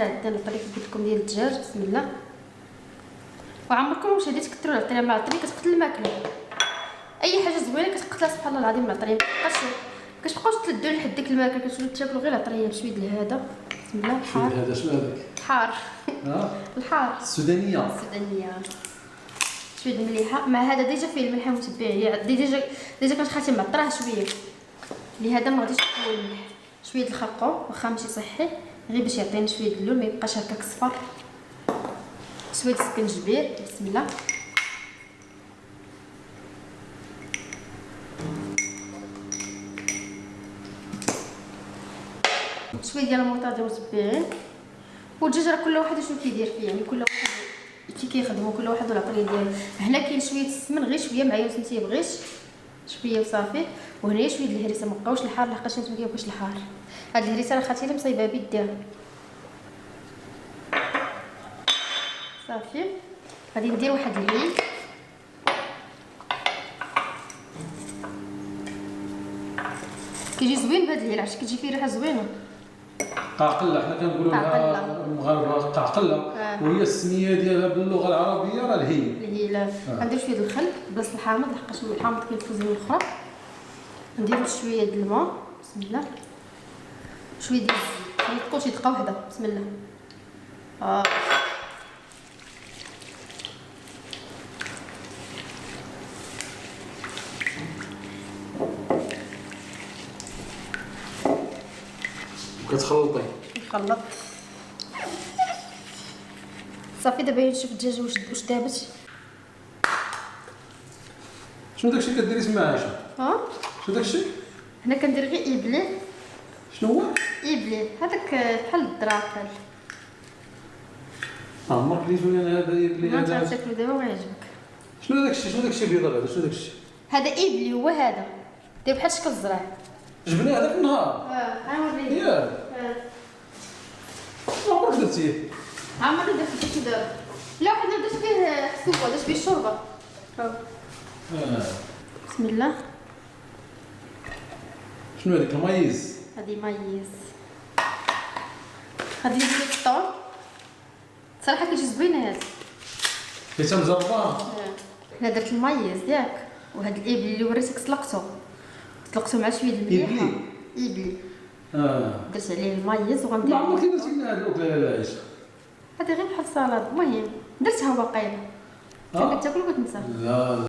عندنا الطريقه قلت لكم ديال الدجاج. بسم الله. وعمركم واش هادي تكثروا العطريه مع العطريه كتقتل الماكله. اي حاجه زوينه كتقتلها سبحان الله العظيم العطريه. كتبقاوش تلدوا لحد ديك الماكله، كتولوا تاكلوا غير العطريه بشويه ديال هذا. بسم الله. الحار هذا شنو هذاك؟ الحار. الحار السودانيه. شويه المليحه مع هذا ديجا فيه الملح متبعيه. ديجا كانت خالتي معطراها شويه، لهذا ما غاديش نقول الملح. شويه الخرقوم واخا ماشي صحي، غير باش يعطينا شويه اللون ما يبقاش هكاك صفر. شويه السكنجبير. بسم الله. شويه ديال المرطه متبعين. والدجاج راه كل واحد شنو كيدير فيه، يعني كل واحد كي كيخدموا، كل واحد والعطريه ديالو. هنا كاين شويه السمن غير شويه معيوس انت بغيش شويه وصافي. وهنايا شويه د الهريسه، ما بقاوش الحار لحقاش انت ما كيبقاش الحار. هاد الهريسه راه خالتي لي مصايبه بيديها صافي. غادي ندير واحد الهيل. كيجي زوين بهاد الهيل، عرفتي كتجي فيه ريحه زوينه. قاقله، حنا كنقولوا لها المغاربه قاقله. وهي السميه ديالها باللغه العربيه راه الهيل. الهيل. غندير شويه د الخل بلاصه الحامض لحقاش الحامض كيفوز من الاخرى. نديرو شويه د الماء. بسم الله. شويه ديال الزيت، ما تكونش دقه واحده. بسم الله. كتخلطي. نخلط صافي. دابا نشوف الدجاجه واش دابت. شنو داكشي كديري تما عايشه؟ شنو داكشي؟ هنا كندير غير ايبلي. شنو هو؟ ايبلي هذاك بحال الدراكل. عمرك كليتوني انا هذا ايبلي ما هذا؟ تاكلو دابا ويعجبك. شنو داكشي بيضاء هذا؟ شنو داكشي؟ هذا ايبلي هو هذا، دير بحال شكل الزرع. جبناه هذاك النهار. غنوريك. ياك عمرك درتيه؟ عمري درت شي دابا. لا واحد درت فيه حسوبه، درت فيه الشوربه. بسم الله. شنو هذيك المايز؟ هذه مايز. هذه ندير الطون. صراحه كتجي زوينه هذه. حيت مزربه. هنا درت المايز ياك، وهاد الابلي اللي وريتك طلقته مع شويه المليحه. ايبلي. درت عليه المايز وغندير. ما عمرك درتي لنا هاد الاكله يا عائشه؟ هذه غير بحال السلطه. المهم درتها واقيلا. كنت تاكل وكنت نسى. لا